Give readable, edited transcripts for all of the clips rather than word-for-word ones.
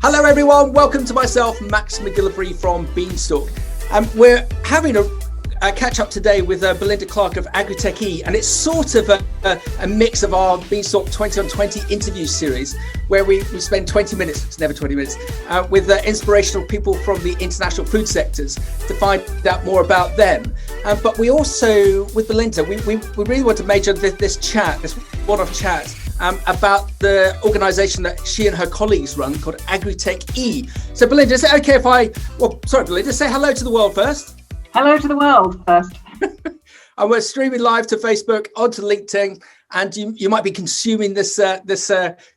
Hello everyone, welcome to myself, Max McGillivray from Beanstalk. We're having a catch up today with Belinda Clarke of Agri-TechE, and it's sort of a mix of our Beanstalk 20 on 20 interview series where we spend 20 minutes, it's never 20 minutes, with inspirational people from the international food sectors to find out more about them. But we also, with Belinda, we really want to major this chat, this one-off chat, about the organisation that she and her colleagues run called Agri-TechE. So Belinda, is it okay if Belinda, say hello to the world first. Hello to the world first. And we're streaming live to Facebook, onto LinkedIn, and you might be consuming this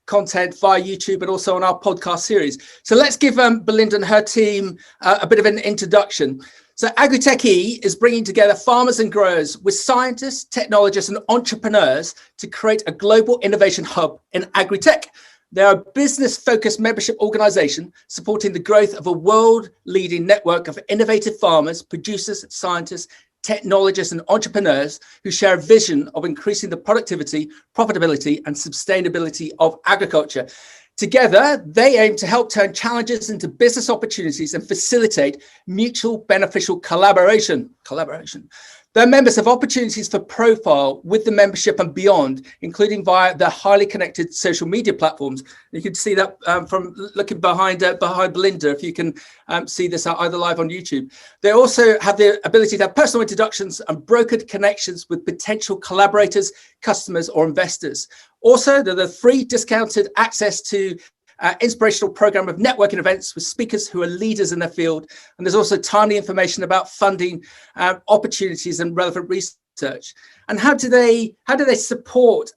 content via YouTube and also on our podcast series. So let's give Belinda and her team a bit of an introduction. So Agri-TechE is bringing together farmers and growers with scientists, technologists and entrepreneurs to create a global innovation hub in agri-tech. They're a business-focused membership organisation supporting the growth of a world-leading network of innovative farmers, producers, scientists, technologists and entrepreneurs who share a vision of increasing the productivity, profitability and sustainability of agriculture. Together, they aim to help turn challenges into business opportunities and facilitate mutual beneficial collaboration. Their members have opportunities for profile with the membership and beyond, including via their highly connected social media platforms. You can see that from looking behind Belinda, if you can see this either live on YouTube. They also have the ability to have personal introductions and brokered connections with potential collaborators, customers or investors. Also, there's the free discounted access to inspirational program of networking events with speakers who are leaders in their field. And there's also timely information about funding opportunities and relevant research. And how do they support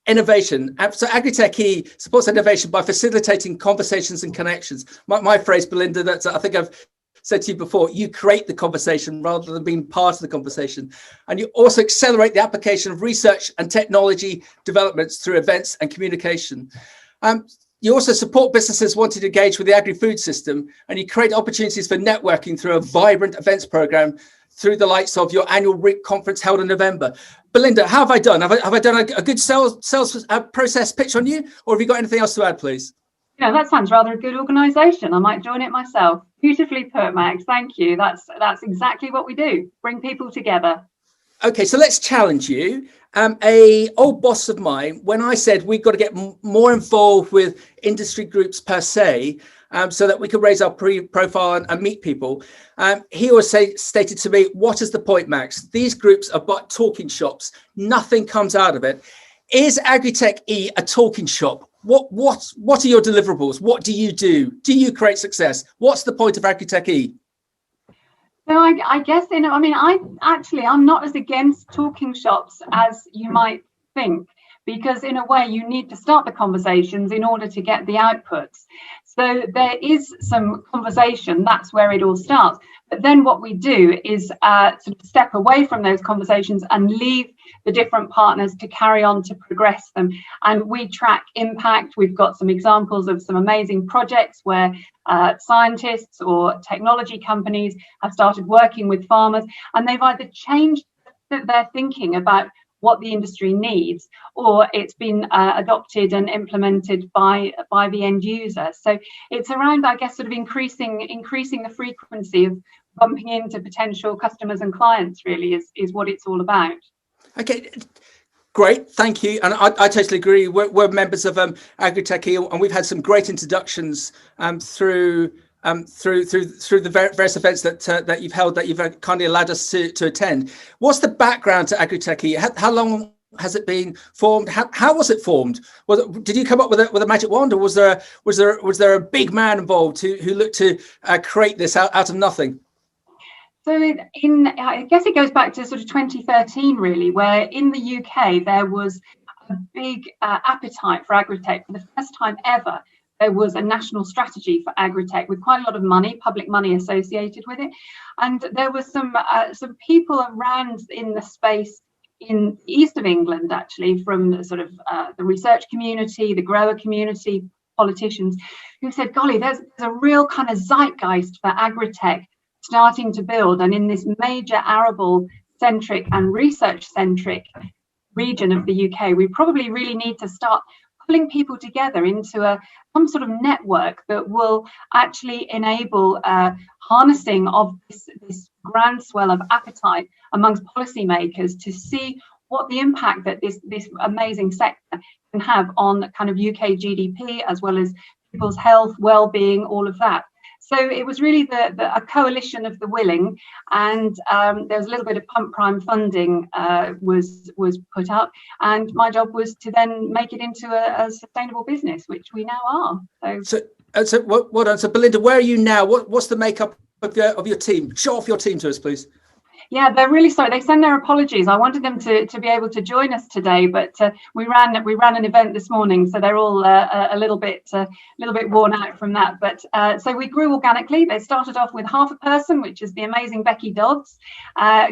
innovation? So Agri-TechE supports innovation by facilitating conversations and connections. My phrase, Belinda, that I think I've said to you before, you create the conversation rather than being part of the conversation. And you also accelerate the application of research and technology developments through events and communication. You also support businesses wanting to engage with the agri-food system, and you create opportunities for networking through a vibrant events program through the likes of your annual RIC conference held in November. Belinda, how have I done? Have I done a good sales process pitch on you, or have you got anything else to add, please? Yeah, that sounds rather a good organisation. I might join it myself. Beautifully put, Max. Thank you. That's exactly what we do. Bring people together. Okay, so let's challenge you. A old boss of mine, when I said we've got to get more involved with industry groups per se, so that we can raise our profile and meet people, he always stated to me, what is the point, Max? These groups are but talking shops. Nothing comes out of it. Is Agri-TechE a talking shop? What are your deliverables? What do you do? Do you create success? What's the point of Agri-TechE? So I guess, I'm not as against talking shops as you might think, because in a way you need to start the conversations in order to get the outputs. So there is some conversation, that's where it all starts. But then what we do is sort of step away from those conversations and leave the different partners to carry on to progress them. And we track impact. We've got some examples of some amazing projects where scientists or technology companies have started working with farmers, and they've either changed their thinking about what the industry needs, or it's been adopted and implemented by the end user. So it's around, I guess, sort of increasing the frequency of bumping into potential customers and clients, really, is what it's all about. Okay, great, thank you. And I totally agree. We're members of Agri-TechE, and we've had some great introductions through the various events that you've held, that you've kindly allowed us to attend. What's the background to Agri-TechE? How long has it been formed? How was it formed? Did you come up with a magic wand, or was there a big man involved who looked to create this out of nothing? So I guess it goes back to sort of 2013, really, where in the UK there was a big appetite for agri-tech. For the first time ever, there was a national strategy for agri-tech with quite a lot of money, public money associated with it. And there was some people around in the space in the east of England, actually, from the sort of the research community, the grower community, politicians, who said, golly, there's a real kind of zeitgeist for agri-tech starting to build. And in this major arable-centric and research-centric region of the UK, we probably really need to start pulling people together into some sort of network that will actually enable harnessing of this groundswell of appetite amongst policymakers to see what the impact that this amazing sector can have on kind of UK GDP, as well as people's health, well-being, all of that. So it was really a coalition of the willing, and there was a little bit of pump prime funding was put up, and my job was to then make it into a sustainable business, which we now are. So well done. So Belinda, where are you now? What's the makeup of your team? Show off your team to us, please. Yeah, they're really sorry. They send their apologies. I wanted them to be able to join us today, but we ran an event this morning, so they're all a little bit worn out from that. But so we grew organically. They started off with half a person, which is the amazing Becky Dodds,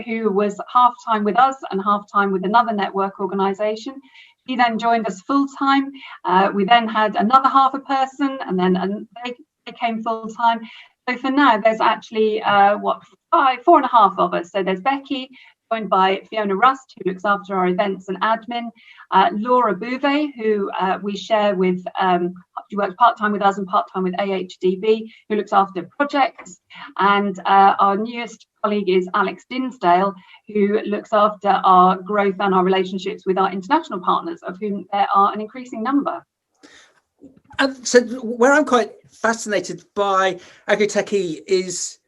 who was half time with us and half time with another network organisation. She then joined us full time. We then had another half a person, and then they came full time. So for now, there's actually 4.5 of us. So there's Becky, joined by Fiona Rust, who looks after our events and admin, Laura Bouvet, who we share with, she works part-time with us and part-time with AHDB, who looks after projects, and our newest colleague is Alex Dinsdale, who looks after our growth and our relationships with our international partners, of whom there are an increasing number. And so where I'm quite fascinated by Agri-TechE is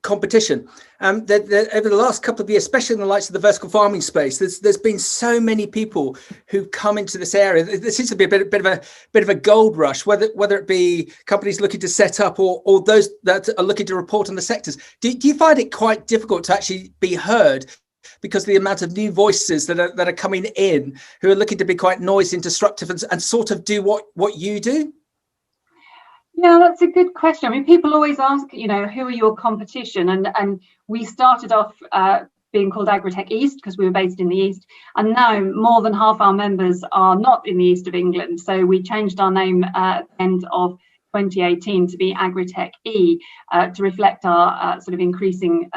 competition. Over the last couple of years, especially in the likes of the vertical farming space, there's been so many people who come into this area. There seems to be a bit of a gold rush, whether it be companies looking to set up or those that are looking to report on the sectors. Do you find it quite difficult to actually be heard, because of the amount of new voices that are coming in, who are looking to be quite noisy and disruptive and sort of do what you do? Yeah, that's a good question. I mean, people always ask, who are your competition? And we started off being called Agri-Tech East because we were based in the East. And now more than half our members are not in the East of England. So we changed our name at the end of 2018 to be Agri-TechE to reflect our sort of increasing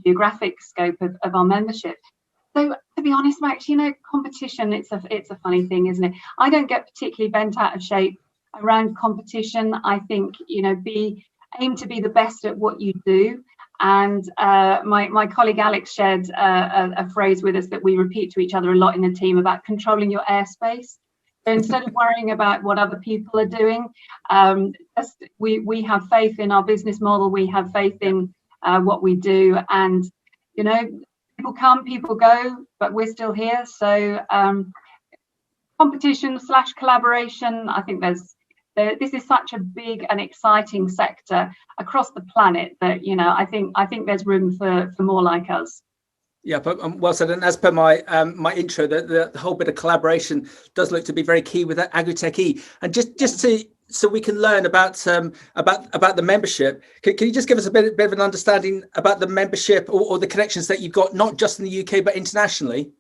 geographic scope of our membership. So to be honest, Max, competition, it's a funny thing, isn't it? I don't get particularly bent out of shape around competition. I think, aim to be the best at what you do. And my colleague Alex shared a phrase with us that we repeat to each other a lot in the team about controlling your airspace. So instead of worrying about what other people are doing, we have faith in our business model. We have faith in what we do, and people come, people go, but we're still here. So competition / collaboration, I think this is such a big and exciting sector across the planet that I think there's room for more like us. Yeah, but well said. And as per my my intro, the whole bit of collaboration does look to be very key with Agri-TechE. And just so we can learn about the membership, can you just give us a bit of an understanding about the membership or the connections that you've got, not just in the UK but internationally?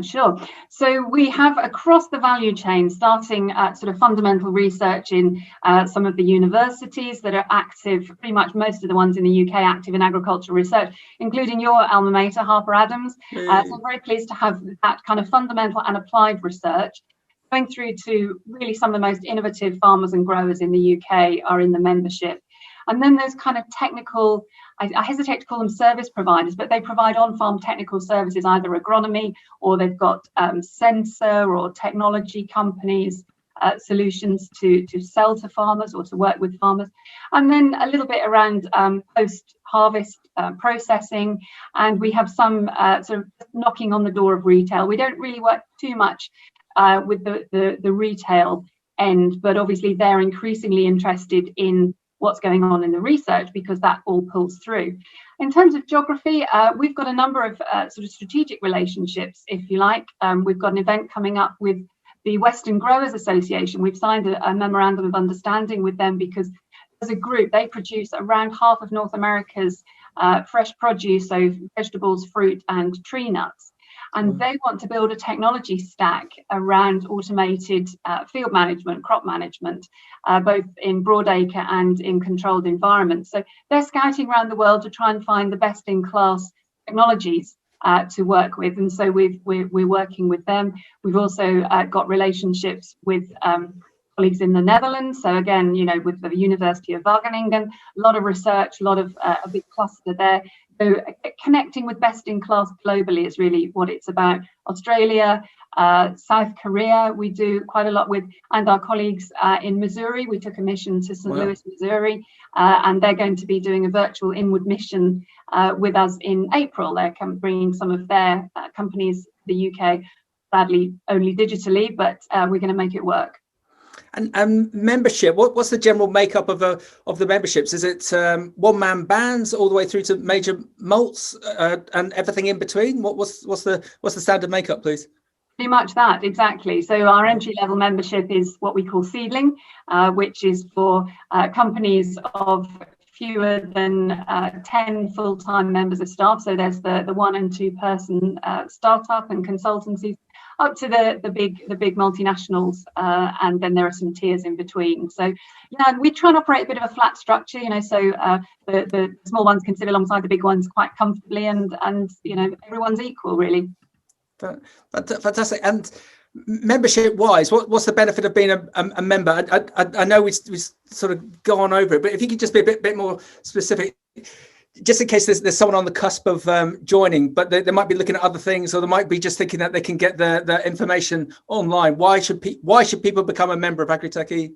Sure. So we have across the value chain, starting at sort of fundamental research in some of the universities that are active, pretty much most of the ones in the UK active in agricultural research, including your alma mater, Harper Adams. So I'm very pleased to have that kind of fundamental and applied research going through to really some of the most innovative farmers and growers in the UK are in the membership. And then those kind of technical, I hesitate to call them service providers, but they provide on-farm technical services, either agronomy or they've got sensor or technology companies, solutions to sell to farmers or to work with farmers. And then a little bit around post-harvest processing. And we have some sort of knocking on the door of retail. We don't really work too much with the retail end, but obviously they're increasingly interested in what's going on in the research because that all pulls through. In terms of geography, we've got a number of sort of strategic relationships, if you like. We've got an event coming up with the Western Growers Association. We've signed a memorandum of understanding with them because as a group, they produce around half of North America's fresh produce, so vegetables, fruit and tree nuts. And they want to build a technology stack around automated field management, crop management, both in broadacre and in controlled environments. So they're scouting around the world to try and find the best in class technologies to work with, and so we're working with them. We've also got relationships with colleagues in the Netherlands. So again, with the University of Wageningen, a lot of research, a lot of a big cluster there. So connecting with best in class globally is really what it's about. Australia, South Korea, we do quite a lot with, and our colleagues in Missouri. We took a mission to St. Louis, Missouri, and they're going to be doing a virtual inward mission with us in April. They're bringing some of their companies to the UK, sadly only digitally, but we're going to make it work. And membership, what's the general makeup of the memberships? Is it one-man bands all the way through to major mults and everything in between? What's the standard makeup, please? Pretty much that, exactly. So our entry-level membership is what we call seedling, which is for companies of fewer than 10 full-time members of staff. So there's the 1 and 2 person startup and consultancies, up to the big multinationals, and then there are some tiers in between. So we try and operate a bit of a flat structure, so the small ones can sit alongside the big ones quite comfortably, and everyone's equal, really. Fantastic. And membership wise, what's the benefit of being a member? I know we sort of gone over it, but if you could just be a bit more specific, just in case there's someone on the cusp of joining, but they might be looking at other things, or they might be just thinking that they can get the information online. Why should people become a member of Agri-TechE?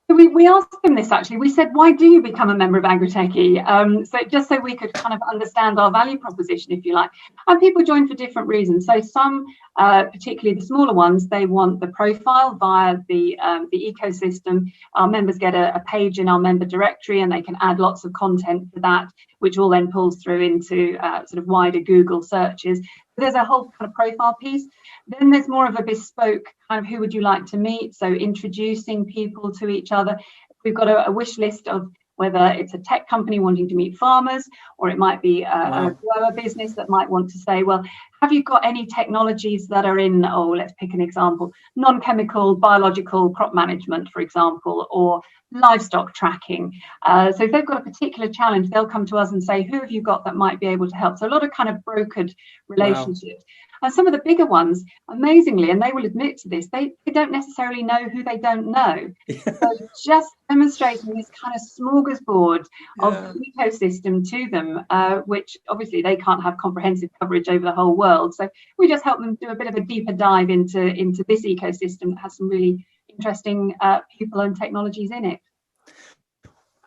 We asked them this, actually. We said, why do you become a member of Agritechy? So just so we could kind of understand our value proposition, if you like. And people join for different reasons. So some, particularly the smaller ones, they want the profile via the ecosystem. Our members get a page in our member directory, and they can add lots of content to that, which all then pulls through into sort of wider Google searches. There's a whole kind of profile piece. Then there's more of a bespoke kind of who would you like to meet? So introducing people to each other. We've got a wish list of whether it's a tech company wanting to meet farmers, or it might be a grower business that might want to say, well, have you got any technologies that are in, let's pick an example, non-chemical biological crop management, for example, or livestock tracking. So if they've got a particular challenge, they'll come to us and say, who have you got that might be able to help? So a lot of kind of brokered relationships. And some of the bigger ones, amazingly, and they will admit to this, they don't necessarily know who they don't know. So just demonstrating this kind of smorgasbord of ecosystem to them, which obviously they can't have comprehensive coverage over the whole world. So we just help them do a bit of a deeper dive into this ecosystem that has some really interesting people and technologies in it.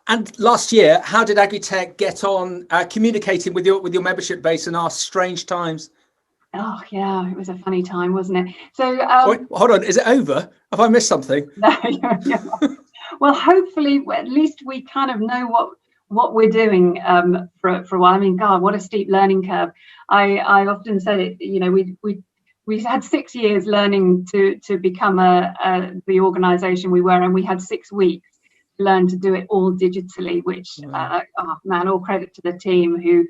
And last year, how did Agri-Tech get on communicating with your membership base in our strange times? Oh yeah, it was a funny time, wasn't it? So wait, hold on, is it over? Have I missed something? No, well, hopefully at least we kind of know what we're doing for a while. I mean, God, what a steep learning curve. I often said it, we had 6 years learning to become the organization we were, and we had 6 weeks to learn to do it all digitally, which all credit to the team who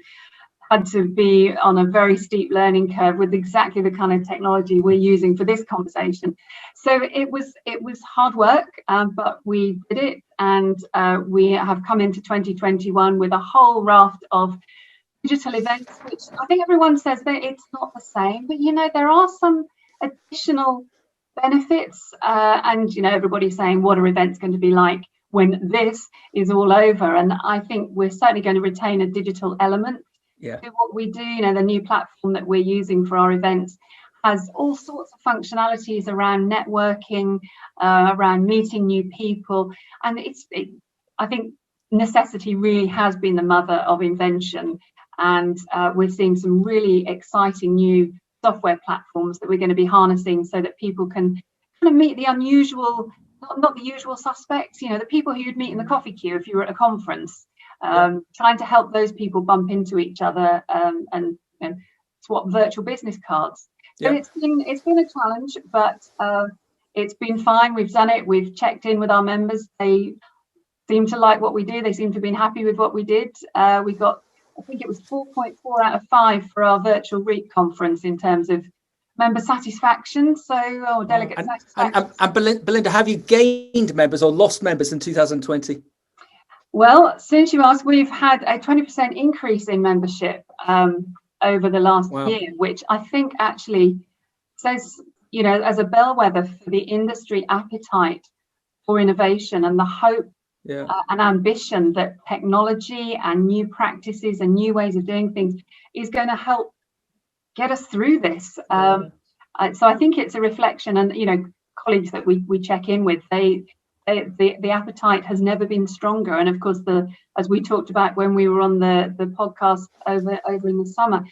had to be on a very steep learning curve with exactly the kind of technology we're using for this conversation. So it was hard work, but we did it, and we have come into 2021 with a whole raft of digital events, which I think everyone says that it's not the same, but there are some additional benefits, and everybody's saying, what are events going to be like when this is all over? And I think we're certainly going to retain a digital element to what we do. The new platform that we're using for our events has all sorts of functionalities around networking, around meeting new people, and I think necessity really has been the mother of invention, and we're seeing some really exciting new software platforms that we're going to be harnessing so that people can kind of meet the unusual, not the usual suspects, the people who you'd meet in the coffee queue if you were at a conference. Trying to help those people bump into each other and swap virtual business cards. So it's been a challenge, but it's been fine. We've done it. We've checked in with our members. They seem to like what we do. They seem to have been happy with what we did. We got, I think it was 4.4 out of 5 for our virtual REAP conference in terms of member satisfaction. So delegate satisfaction. And Belinda, have you gained members or lost members in 2020? Well, since you asked, we've had a 20% increase in membership. over the last Wow. year, which I think actually says, as a bellwether for the industry appetite for innovation and the hope and ambition that technology and new practices and new ways of doing things is going to help get us through this. So I think it's a reflection, and colleagues that we check in with, the appetite has never been stronger. And of course, as we talked about when we were on the podcast over in the summer,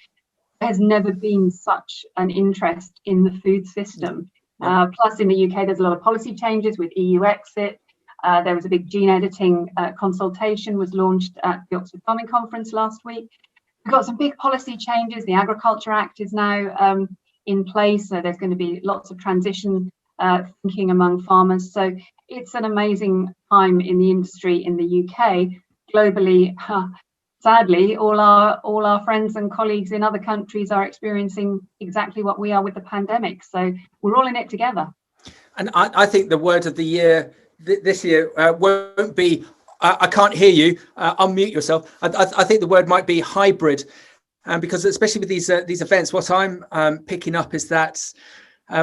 there's never been such an interest in the food system. Plus, in the UK, there's a lot of policy changes with EU exit. There was a big gene editing consultation was launched at the Oxford Farming Conference last week. We've got some big policy changes. The Agriculture Act is now in place, so there's going to be lots of transition thinking among farmers. So it's an amazing time in the industry in the UK. Globally, sadly, all our friends and colleagues in other countries are experiencing exactly what we are with the pandemic. So we're all in it together. And I think the word of the year this year won't be, I can't hear you, unmute yourself. I think the word might be hybrid, because especially with these events, what I'm picking up is that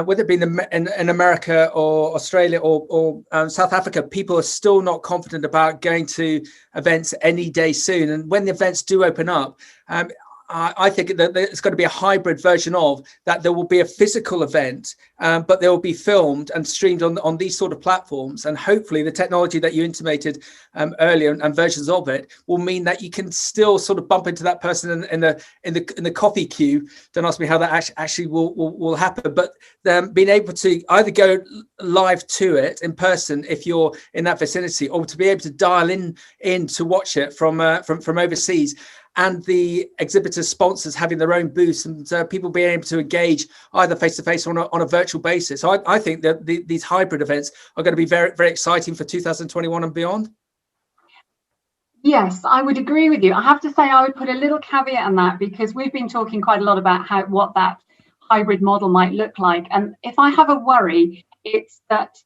whether it be in America or Australia or South Africa, people are still not confident about going to events any day soon. And when the events do open up, I think that it's going to be a hybrid version of that. There will be a physical event, but they will be filmed and streamed on these sort of platforms. And hopefully the technology that you intimated earlier and versions of it will mean that you can still sort of bump into that person in the coffee queue. Don't ask me how that actually will happen, but being able to either go live to it in person if you're in that vicinity, or to be able to dial in to watch it from overseas. And the exhibitors, sponsors having their own booths, and people being able to engage either face-to-face or on a virtual basis. So I think that these hybrid events are going to be very, very exciting for 2021 and beyond. Yes, I would agree with you. I have to say I would put a little caveat on that, because we've been talking quite a lot about what that hybrid model might look like. And if I have a worry, it's that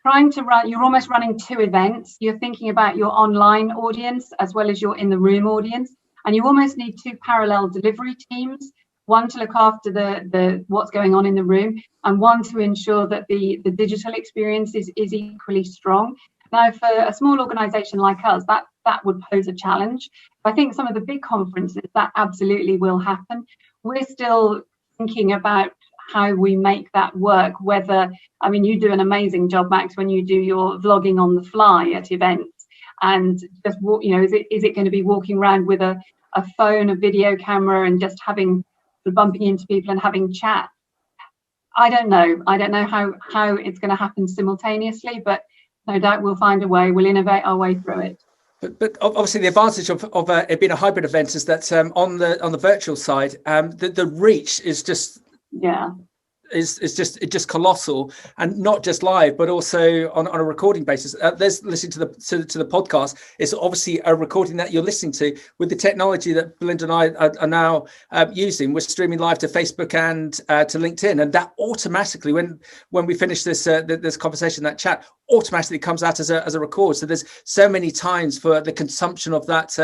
you're almost running two events. You're thinking about your online audience as well as your in-the-room audience. And you almost need two parallel delivery teams, one to look after the what's going on in the room, and one to ensure that the digital experience is equally strong. Now, for a small organization like us, that would pose a challenge. I think some of the big conferences, that absolutely will happen. We're still thinking about how we make that work, you do an amazing job, Max, when you do your vlogging on the fly at events. And just is it going to be walking around with a phone, a video camera, and just bumping into people and having chat? I don't know how it's going to happen simultaneously, but no doubt we'll find a way. We'll innovate our way through it. But obviously the advantage of it being a hybrid event is that on the virtual side, the reach is just is just colossal, and not just live, but also on a recording basis. There's listening to the podcast. It's obviously a recording that you're listening to. With the technology that Belinda and I are now using, we're streaming live to Facebook and to LinkedIn, and that automatically, when we finish this conversation, that chat automatically comes out as a record. So there's so many times for the consumption of that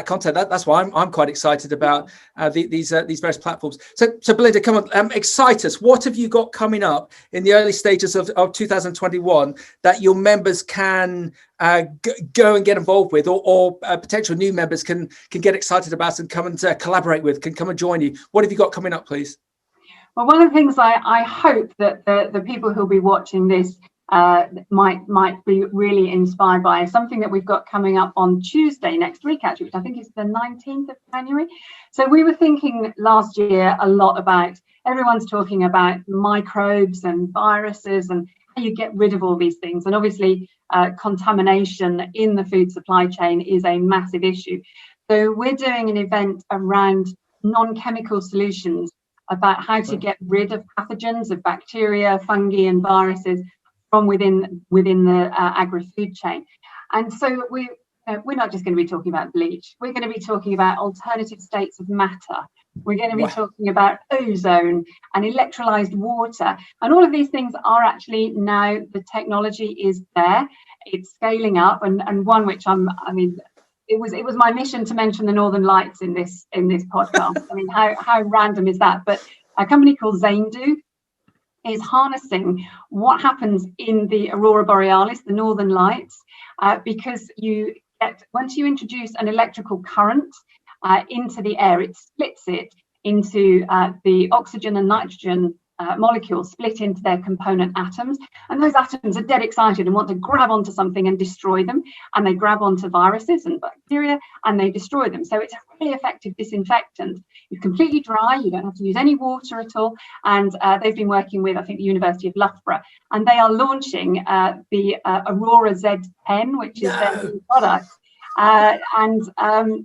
content. That's why I'm quite excited about these various platforms. So Belinda, come on, excite us. What have you got coming up in the early stages of 2021 that your members can go and get involved with, or potential new members can get excited about and come and collaborate with, can come and join you? What have you got coming up, please? Well, one of the things I hope that the people who'll be watching this might be really inspired by is something that we've got coming up on Tuesday next week, actually, which I think is the 19th of January. So we were thinking last year a lot about, everyone's talking about microbes and viruses and how you get rid of all these things. And obviously contamination in the food supply chain is a massive issue. So we're doing an event around non-chemical solutions, about how to get rid of pathogens of bacteria, fungi and viruses from within the agri-food chain. And so we're not just going to be talking about bleach. We're going to be talking about alternative states of matter. We're going to be talking about ozone and electrolyzed water. And all of these things are actually now, the technology is there. It's scaling up, and one which it was my mission to mention the Northern Lights in this podcast. I mean, how random is that? But a company called Zaindu is harnessing what happens in the Aurora Borealis, the Northern Lights, because once you introduce an electrical current into the air, it splits it into the oxygen and nitrogen molecules split into their component atoms, and those atoms are dead excited and want to grab onto something and destroy them, and they grab onto viruses and bacteria and they destroy them. So it's a really effective disinfectant. It's completely dry, you don't have to use any water at all, and they've been working with, I think, the University of Loughborough, and they are launching the Aurora Z10, which is their new product, and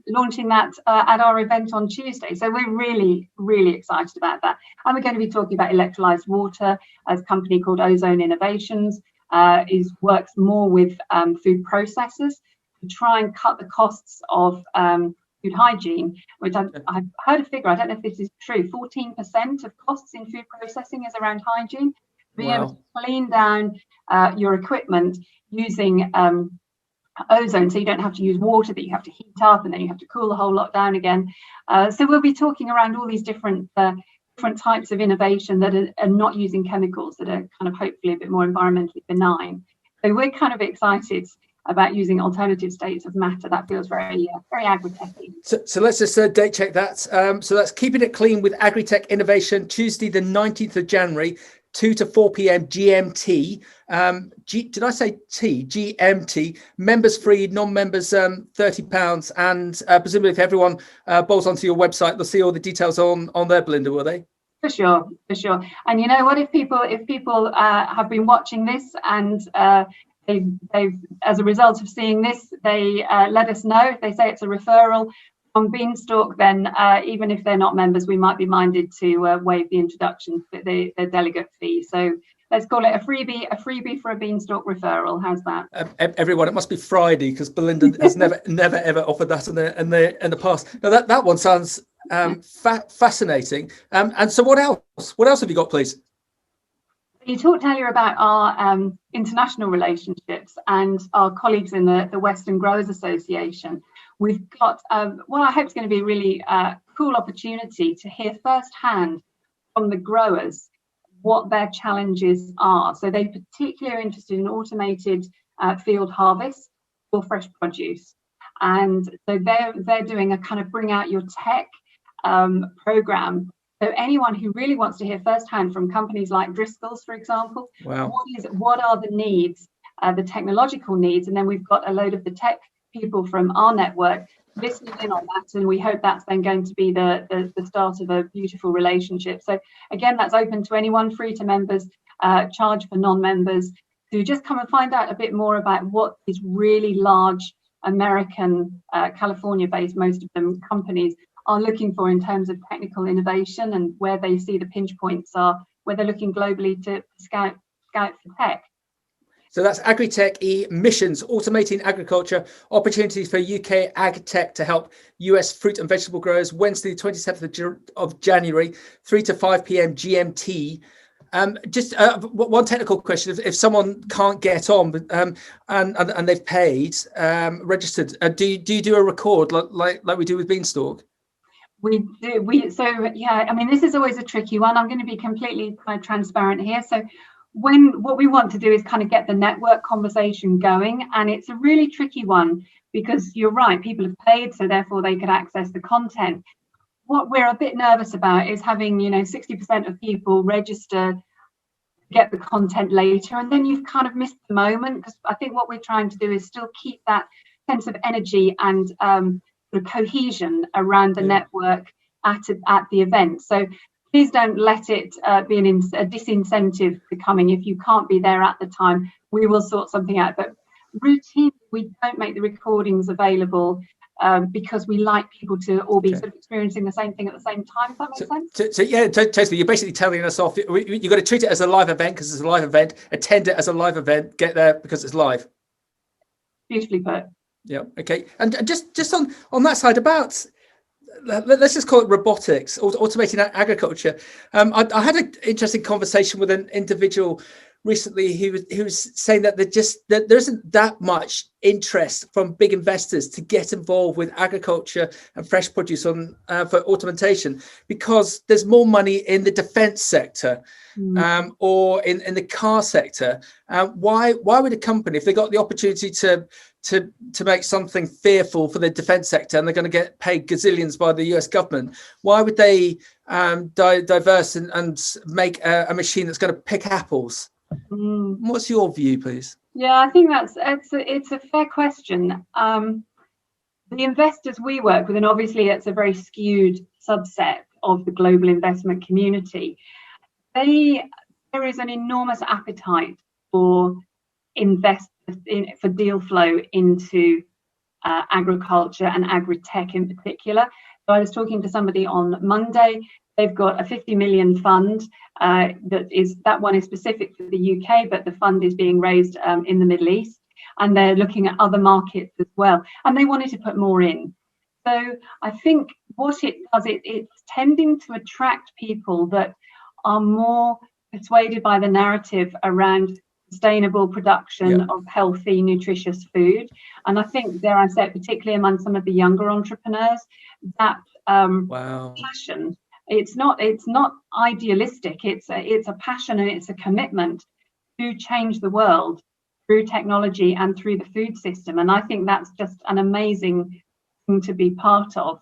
launching that at our event on Tuesday. So we're really, really excited about that. And we're going to be talking about electrolyzed water, as a company called Ozone Innovations works more with food processors to try and cut the costs of food hygiene, which I've heard a figure, I don't know if this is true, 14% of costs in food processing is around hygiene. Being able to clean down your equipment using ozone, so you don't have to use water that you have to heat up and then you have to cool the whole lot down again. So we'll be talking around all these different types of innovation that are not using chemicals, that are kind of hopefully a bit more environmentally benign. So we're kind of excited about using alternative states of matter. That feels very Agri-Techy. So let's just date check that. So that's Keeping It Clean with Agri-Tech Innovation, Tuesday the 19th of January, 2 to 4 p.m. GMT. Did I say T? GMT. Members free, non-members £30. And presumably if everyone bolts onto your website, they'll see all the details on there, Belinda, will they? For sure. And you know what? If people have been watching this and they've as a result of seeing this, they let us know. If they say it's a referral from Beanstalk, then even if they're not members, we might be minded to waive the introduction, the delegate fee. So let's call it a freebie for a Beanstalk referral. How's that? Everyone, it must be Friday, because Belinda has never ever offered that in the past. Now that one sounds fascinating. And so what else? What else have you got, please? You talked earlier about our international relationships and our colleagues in the Western Growers Association. We've got what I hope is going to be a really cool opportunity to hear firsthand from the growers what their challenges are. So they're particularly interested in automated field harvest for fresh produce. And so they're doing a kind of bring out your tech program. So anyone who really wants to hear firsthand from companies like Driscoll's, for example, what are the needs, the technological needs, and then we've got a load of the tech people from our network listening in on that, and we hope that's then going to be the start of a beautiful relationship. So again, that's open to anyone, free to members, charge for non-members, to just come and find out a bit more about what these really large American, California-based, most of them, companies are looking for in terms of technical innovation, and where they see the pinch points are, where they're looking globally to scout for tech. So that's Agri-TechE Missions, Automating Agriculture, Opportunities for UK Ag Tech to help US fruit and vegetable growers, Wednesday, 27th of January, 3 to 5 p.m. GMT. Just one technical question: if someone can't get on, and they've paid, registered, do you do a record like we do with Beanstalk? We do. So yeah, I mean, this is always a tricky one. I'm going to be completely kind of transparent here. So what we want to do is kind of get the network conversation going, and it's a really tricky one, because you're right, people have paid, so therefore they could access the content. What we're a bit nervous about is having 60% of people register, get the content later, and then you've kind of missed the moment, because I think what we're trying to do is still keep that sense of energy and sort of cohesion around the network at the event. So please don't let it be a disincentive to coming. If you can't be there at the time, we will sort something out. But routinely, we don't make the recordings available because we like people to all be sort of experiencing the same thing at the same time. If that makes sense? So yeah, totally. You're basically telling us off. You've got to treat it as a live event because it's a live event. Attend it as a live event. Get there because it's live. Beautifully put. Yeah. Okay. And just on that side about, let's just call it robotics, automating agriculture. I had an interesting conversation with an individual recently who was saying that there isn't that much interest from big investors to get involved with agriculture and fresh produce for automation, because there's more money in the defence sector or in the car sector. Why would a company, if they got the opportunity to make something fearful for the defence sector and they're going to get paid gazillions by the US government, why would they diverse and make a machine that's going to pick apples? What's your view, please? Yeah, I think it's a fair question. The investors we work with, and obviously it's a very skewed subset of the global investment community, there is an enormous appetite for for deal flow into agriculture and agri-tech in particular. So I was talking to somebody on Monday. They've got a 50 million fund that one is specific for the UK, but the fund is being raised in the Middle East, and they're looking at other markets as well, and they wanted to put more in. So I think what it does, it's tending to attract people that are more persuaded by the narrative around sustainable production of healthy, nutritious food. And I think, dare I say it, particularly among some of the younger entrepreneurs, that passion, it's not idealistic, it's a passion, and it's a commitment to change the world through technology and through the food system. And I think that's just an amazing thing to be part of.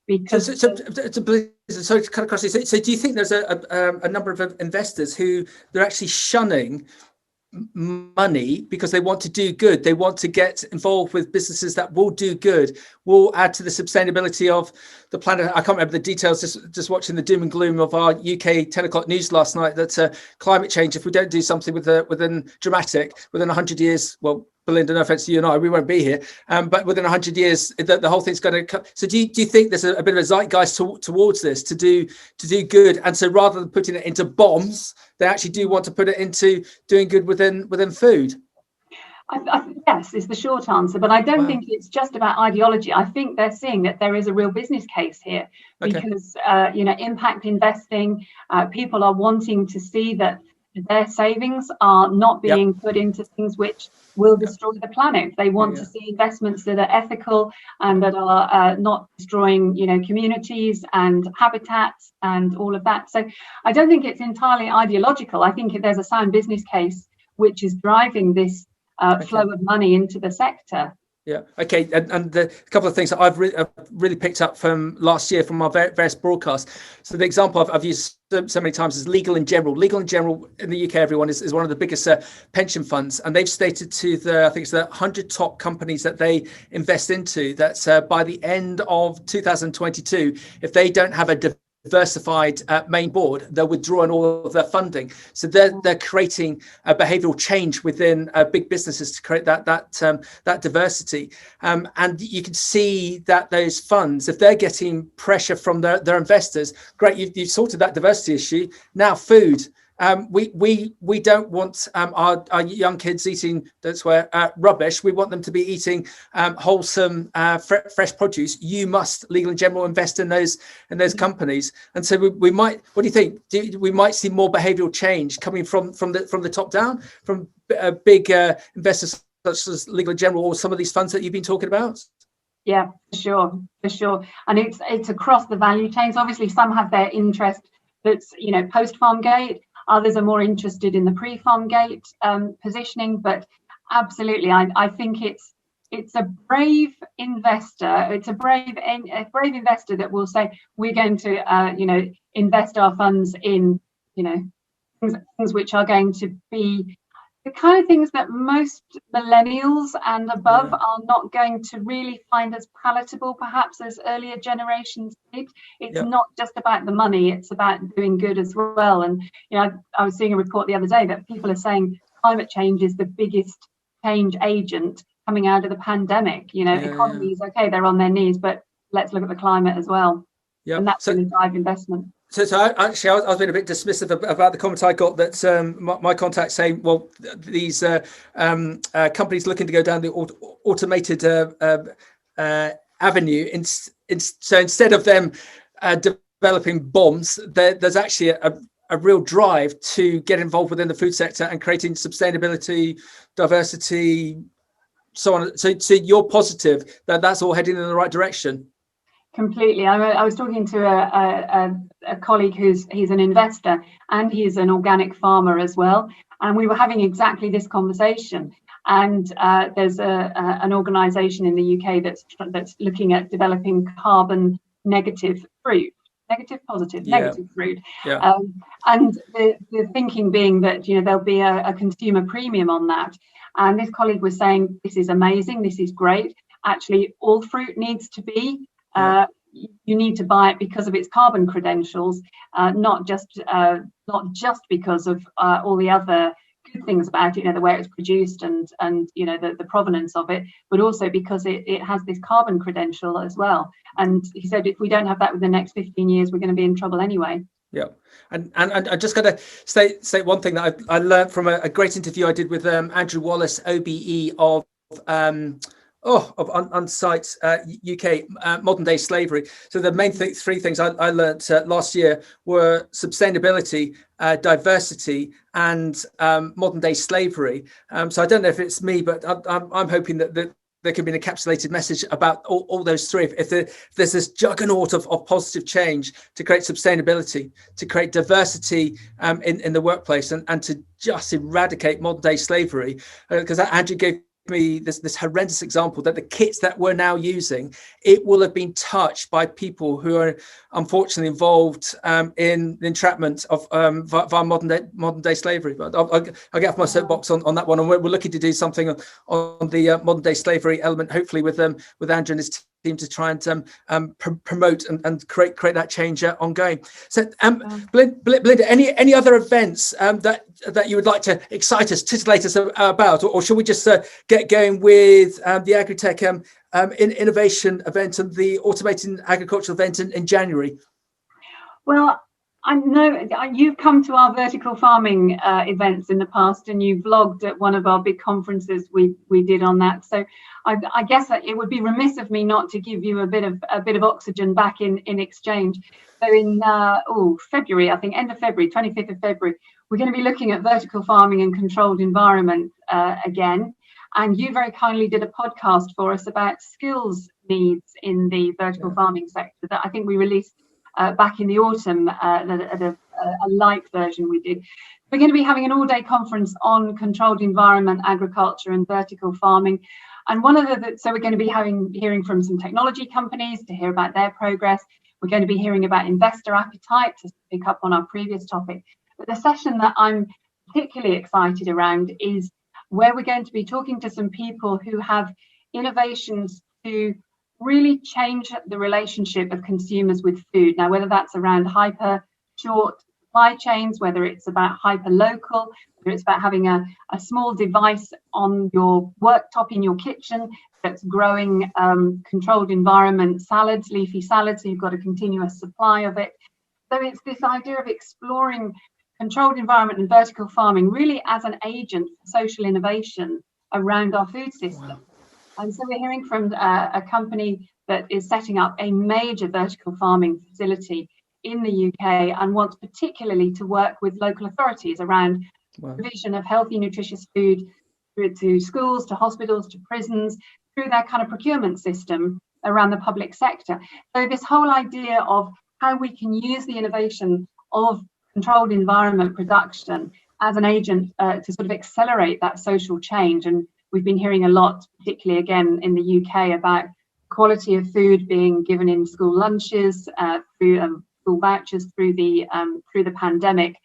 Because so to cut across this, so do you think there's a number of investors who they're actually shunning money because they want to do good, they want to get involved with businesses that will do good, will add to the sustainability of the planet? I can't remember the details, just watching the doom and gloom of our UK 10 o'clock news last night, that climate change, if we don't do something within 100 years, well, Belinda, no offense to you and I, we won't be here. But within 100 years, the whole thing's going to come. So do you think there's a bit of a zeitgeist towards this to do good? And so rather than putting it into bombs, they actually do want to put it into doing good within food? Yes, is the short answer. But I don't think it's just about ideology. I think they're seeing that there is a real business case here, because impact investing, people are wanting to see that their savings are not being put into things which will destroy the planet. They want to see investments that are ethical and that are not destroying, communities and habitats and all of that. So I don't think it's entirely ideological. I think there's a sound business case which is driving this flow of money into the sector. Yeah. Okay. And the couple of things that I've really picked up from last year from our various broadcasts. So the example I've used so many times is Legal & General. Legal & General in the UK, everyone, is one of the biggest pension funds, and they've stated to the 100 top companies that they invest into that by the end of 2022, if they don't have a diversified main board, they're withdrawing all of their funding. So they're creating a behavioural change within big businesses to create that diversity. And you can see that those funds, if they're getting pressure from their investors, great, you've sorted that diversity issue. Now food. We don't want our young kids eating, don't swear, rubbish. We want them to be eating wholesome, fresh produce. You must, Legal & General, invest in those companies. And so we might. What do you think? We might see more behavioural change coming from the top down, from big investors such as Legal & General, or some of these funds that you've been talking about. Yeah, for sure. And it's across the value chains. Obviously, some have their interest that's post-farm gate. Others are more interested in the pre-farm gate positioning, but absolutely, I think it's a brave investor. It's a brave investor that will say, we're going to invest our funds in things which are going to be the kind of things that most millennials and above are not going to really find as palatable, perhaps, as earlier generations did. It's not just about the money, it's about doing good as well. And I was seeing a report the other day that people are saying climate change is the biggest change agent coming out of the pandemic. Economies, okay, they're on their knees, but let's look at the climate as well. And that's going to drive investment. So I was being a bit dismissive about the comment I got, that my contacts saying, well, these companies looking to go down the automated avenue. So instead of them developing bombs, there's actually a a real drive to get involved within the food sector and creating sustainability, diversity, so on. So you're positive that that's all heading in the right direction? Completely. I was talking to a colleague he's an investor and he's an organic farmer as well, and we were having exactly this conversation. And there's an organisation in the UK that's looking at developing carbon negative fruit. Negative, positive, negative fruit. Yeah. And the thinking being that, you know, there'll be a consumer premium on that. And this colleague was saying, this is amazing, this is great. Actually, all fruit needs to be, you need to buy it because of its carbon credentials, not just because of all the other good things about it, you know, the way it's produced and you know, the provenance of it, but also because it has this carbon credential as well. And he said, if we don't have that within the next 15 years, we're going to be in trouble anyway. Yeah, and I just got to say one thing that I learned from a great interview I did with Andrew Wallace, OBE of Untitled UK, modern day slavery. So the main three things I learned last year were sustainability, diversity, and modern day slavery. So I don't know if it's me, but I'm hoping that there could be an encapsulated message about all those three. If there's this juggernaut of positive change to create sustainability, to create diversity in the workplace, and to just eradicate modern day slavery, because Andrew gave me this horrendous example that the kits that we're now using, it will have been touched by people who are unfortunately involved in the entrapment of via modern day slavery. But I'll get off my soapbox on that one, and we're looking to do something on the modern day slavery element, hopefully with Andrew and his team, to try and promote and create that change ongoing. So Belinda, any other events that you would like to excite us, titillate us about, or should we just get going with the Agri-Tech Innovation event and the Automating Agriculture event in January? Well, I know you've come to our vertical farming events in the past, and you vlogged at one of our big conferences we did on that. So I guess it would be remiss of me not to give you a bit of oxygen back in exchange. So in February, I think end of February, 25th of February, we're going to be looking at vertical farming and controlled environment again. And you very kindly did a podcast for us about skills needs in the vertical farming sector that I think we released back in the autumn at a light version we did. We're going to be having an all-day conference on controlled environment, agriculture and vertical farming. And one of so we're going to be hearing from some technology companies to hear about their progress. We're going to be hearing about investor appetite, to pick up on our previous topic. But the session that I'm particularly excited around is where we're going to be talking to some people who have innovations to really change the relationship of consumers with food. Now, whether that's around hyper short supply chains, whether it's about hyper local, whether it's about having a small device on your worktop in your kitchen that's growing controlled environment salads, leafy salads, so you've got a continuous supply of it. So it's this idea of exploring controlled environment and vertical farming really as an agent for social innovation around our food system. Wow. And so we're hearing from a company that is setting up a major vertical farming facility in the UK and wants particularly to work with local authorities around provision of healthy, nutritious food through to schools, to hospitals, to prisons, through their kind of procurement system around the public sector. So this whole idea of how we can use the innovation of controlled environment production as an agent to sort of accelerate that social change. And we've been hearing a lot, particularly again in the UK, about quality of food being given in school lunches, through school vouchers, through the pandemic,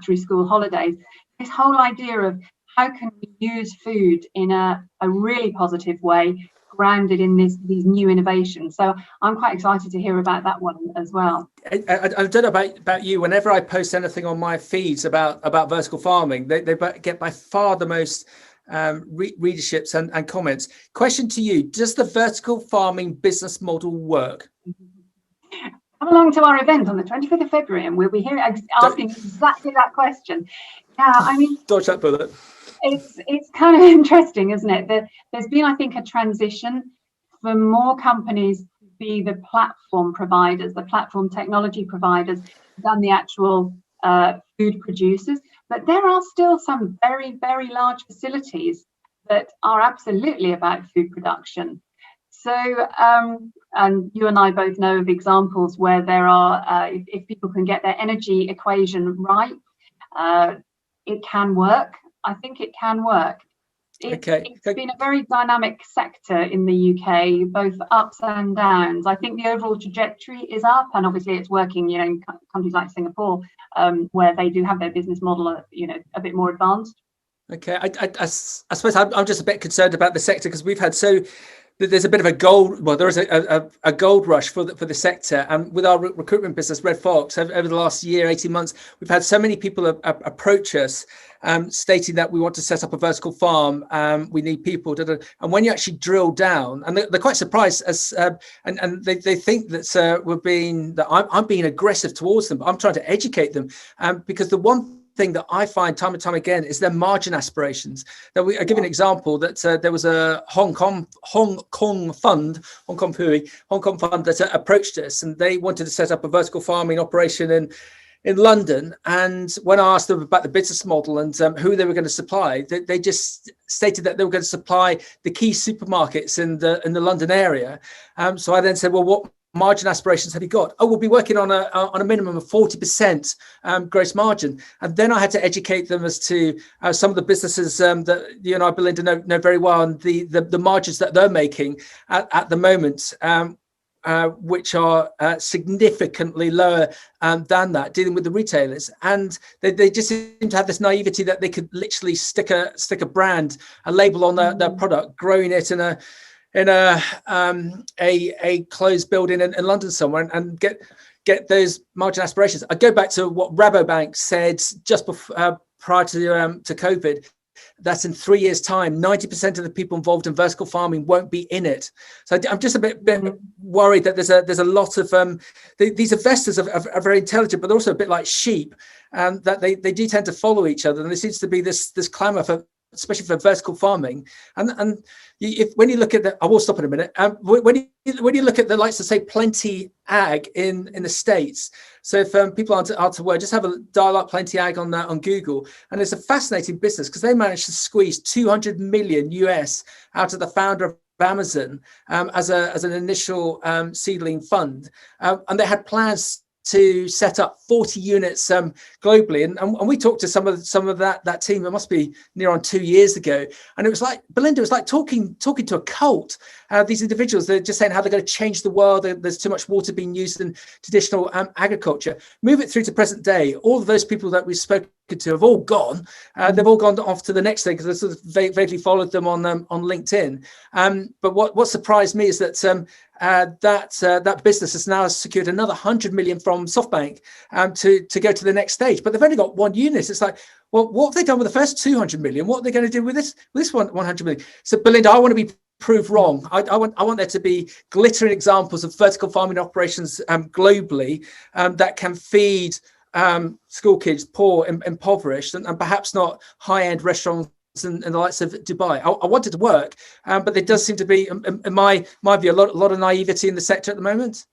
through school holidays. This whole idea of how can we use food in a really positive way, grounded in these new innovations. So I'm quite excited to hear about that one as well. I don't know about you. Whenever I post anything on my feeds about vertical farming, they get by far the most readerships and comments. Question to you: does the vertical farming business model work? Come along to our event on the 25th of February, and we'll be here asking exactly that question. Yeah, I mean, dodge that bullet. It's kind of interesting, isn't it? There's been, I think, a transition for more companies to be the platform providers, the platform technology providers, than the actual food producers, but there are still some very, very large facilities that are absolutely about food production. So, and you and I both know of examples where there are, if people can get their energy equation right, it can work. I think it can work. It's been a very dynamic sector in the UK, both ups and downs. I think the overall trajectory is up, and obviously it's working, you know, in countries like Singapore, where they do have their business model, you know, a bit more advanced. Okay, I suppose I'm just a bit concerned about the sector because we've had there's a bit of a there is a gold rush for the sector, and with our recruitment business Red Fox over the last year, 18 months, we've had so many people approach us stating that we want to set up a vertical farm, we need people, and when you actually drill down, and they're quite surprised and they think that I'm being aggressive towards them, but I'm trying to educate them, because the one thing that I find time and time again is their margin aspirations. I'll give you an example that there was a Hong Kong fund that approached us, and they wanted to set up a vertical farming operation in London. And when I asked them about the business model and who they were going to supply, they just stated that they were going to supply the key supermarkets in the London area. So I then said, well, what margin aspirations have you got? Oh, we'll be working on a minimum of 40% gross margin. And then I had to educate them as to some of the businesses that you and I, Belinda, know very well, and the margins that they're making at the moment, which are significantly lower than that, dealing with the retailers. And they just seem to have this naivety that they could literally stick a brand, a label on their product, growing it in a closed building in London somewhere, and get those margin aspirations. I go back to what Rabobank said just before, prior to COVID, that in 3 years' time, 90% of the people involved in vertical farming won't be in it. So I'm just a bit worried that there's a lot of these investors are very intelligent, but they're also a bit like sheep, and that they do tend to follow each other. And there seems to be this clamour for, especially for vertical farming, and when you look at I will stop in a minute. When you look at the likes of, say, Plenty Ag in the States, so if people aren't aware, just have a dial up Plenty Ag on Google, and it's a fascinating business because they managed to squeeze 200 million US out of the founder of Amazon as an initial seedling fund, and they had plans to set up 40 units globally, and we talked to some of that team. It must be near on 2 years ago, and it was like, Belinda, it was like talking to a cult. These individuals, they're just saying how they're going to change the world. There's too much water being used in traditional agriculture. Move it through to present day. All of those people that we've spoken to have all gone. They've all gone off to the next thing because I sort of vaguely followed them on LinkedIn. But what surprised me is that that business has now secured another 100 million from SoftBank to go to the next stage. But they've only got one unit. It's like, well, what have they done with the first 200 million? What are they going to do with this 100 million? So, Belinda, I want to be proved wrong. I want there to be glittering examples of vertical farming operations globally that can feed school kids, poor, impoverished, and perhaps not high-end restaurants and the likes of Dubai. I want it to work, but there does seem to be, in my view, a lot of naivety in the sector at the moment.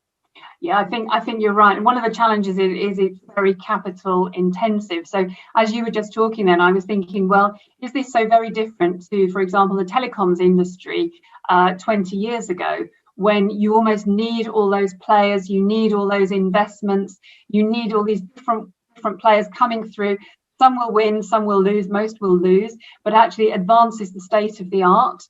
Yeah, I think you're right. And one of the challenges is it's very capital intensive. So as you were just talking then, I was thinking, well, is this so very different to, for example, the telecoms industry 20 years ago, when you almost need all those players, you need all those investments, you need all these different players coming through. Some will win, some will lose, most will lose, but actually advances the state of the art,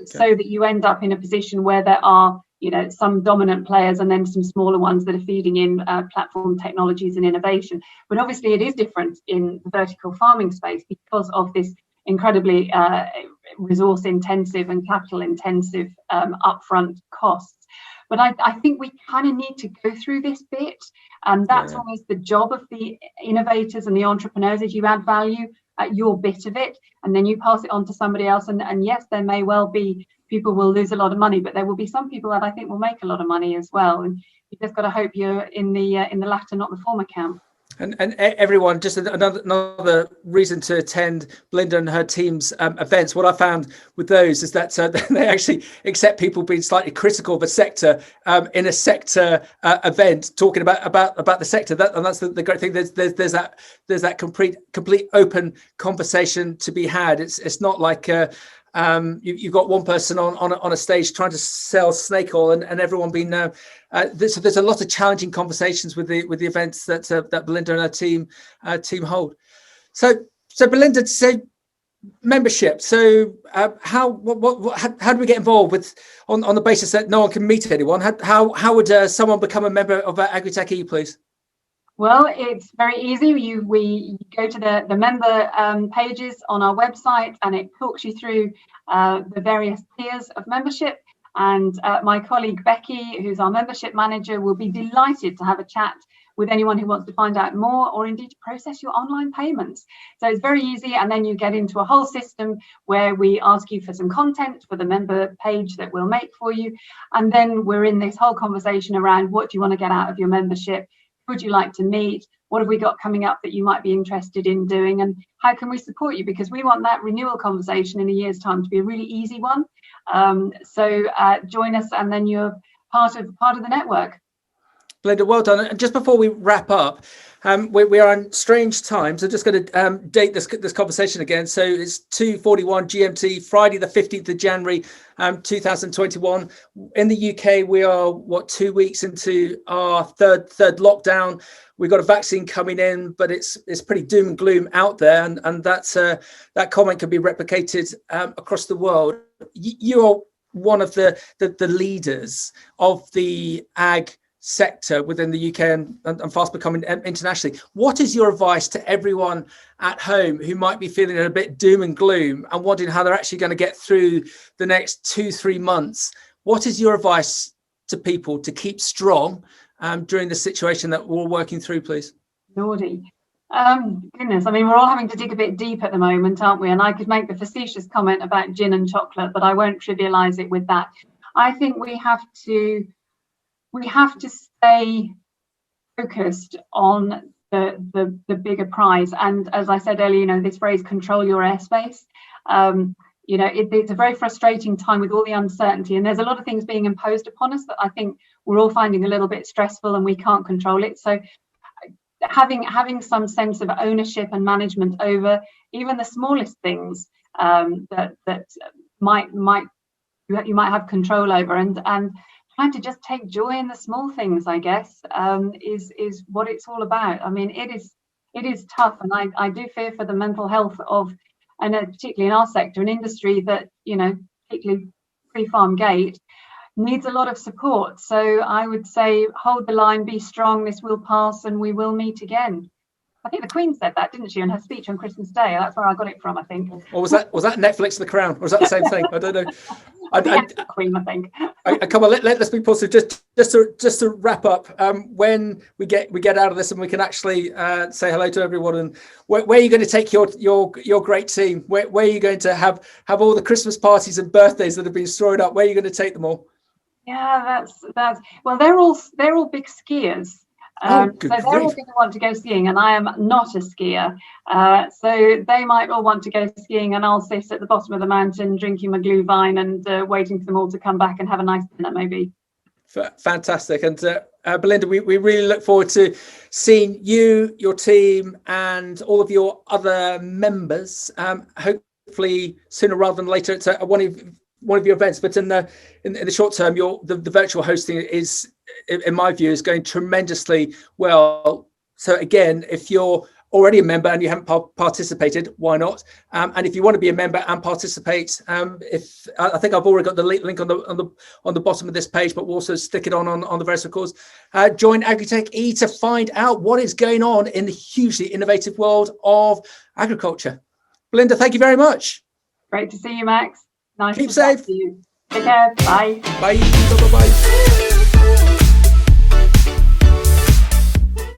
so that you end up in a position where there are, you know, some dominant players and then some smaller ones that are feeding in platform technologies and innovation. But obviously it is different in the vertical farming space because of this incredibly resource intensive and capital intensive upfront costs. But I think we kind of need to go through this bit, and that's always the job of the innovators and the entrepreneurs, is you add value at your bit of it, and then you pass it on to somebody else. And yes, there may well be people will lose a lot of money, but there will be some people that I think will make a lot of money as well. And you just got to hope you're in the latter, not the former camp. And everyone, just another reason to attend Belinda and her team's events. What I found with those is that they actually accept people being slightly critical of a sector in a sector event, talking about the sector. And that's the great thing. There's that complete open conversation to be had. It's not like you've got one person on a stage trying to sell snake oil and everyone being there's a lot of challenging conversations with the events that Belinda and her team hold. So Belinda, say membership. So how do we get involved with on the basis that no one can meet anyone? How would someone become a member of Agri-TechE, please? Well, it's very easy. We go to the member pages on our website, and it talks you through the various tiers of membership. And my colleague Becky, who's our membership manager, will be delighted to have a chat with anyone who wants to find out more, or indeed to process your online payments. So it's very easy, and then you get into a whole system where we ask you for some content for the member page that we'll make for you. And then we're in this whole conversation around, what do you want to get out of your membership? Would you like to meet? What have we got coming up that you might be interested in doing? And how can we support you? Because we want that renewal conversation in a year's time to be a really easy one. So join us, and then you're part of the network. Belinda, well done. And just before we wrap up, we are in strange times. I'm just going to date this conversation again. So it's 2:41 GMT, Friday, the 15th of January, 2021. In the UK, we are 2 weeks into our third lockdown. We've got a vaccine coming in, but it's pretty doom and gloom out there, and that comment can be replicated across the world. You're one of the leaders of the ag sector within the UK and fast becoming internationally. What is your advice to everyone at home who might be feeling a bit doom and gloom and wondering how they're actually going to get through the next 2-3 months? What is your advice to people to keep strong during the situation that we're all working through, please? Lordy. Goodness, I mean, we're all having to dig a bit deep at the moment, aren't we? And I could make the facetious comment about gin and chocolate, but I won't trivialize it with that. I think we have to stay focused on the bigger prize. And as I said earlier, this phrase, control your airspace. It's a very frustrating time with all the uncertainty, and there's a lot of things being imposed upon us that I think we're all finding a little bit stressful, and we can't control it. So having some sense of ownership and management over even the smallest things that you might have control over, and trying to just take joy in the small things, I guess, is what it's all about. I mean, it is tough, and I do fear for the mental health of, and particularly in our sector, an industry that, particularly pre-farm gate, needs a lot of support. So I would say, hold the line, be strong, this will pass, and we will meet again. I think the Queen said that, didn't she, in her speech on Christmas Day? That's where I got it from, I think. Or was that Netflix The Crown? Or was that the same thing? I don't know. The Queen, I think. Come on, let's be positive. Just to wrap up, when we get out of this and we can actually say hello to everyone, and where are you going to take your great team? Where are you going to have all the Christmas parties and birthdays that have been stored up? Where are you going to take them all? Yeah, that's well, they're all big skiers. So they're all going to want to go skiing, and I am not a skier. So they might all want to go skiing, and I'll sit at the bottom of the mountain drinking my glühwein and waiting for them all to come back and have a nice dinner, maybe. Fantastic. And Belinda, we really look forward to seeing you, your team, and all of your other members, hopefully sooner rather than later. It's one of your events, but in the short term, the virtual hosting is, in my view, is going tremendously well. So again, if you're already a member and you haven't participated, why not? And if you want to be a member and participate, I think I've already got the link on the bottom of this page, but we'll also stick it on the various records. Join Agri-TechE to find out what is going on in the hugely innovative world of agriculture. Belinda, thank you very much. Great to see you, Max. Nice. Keep safe. To you. Take care. Bye. Bye. Bye.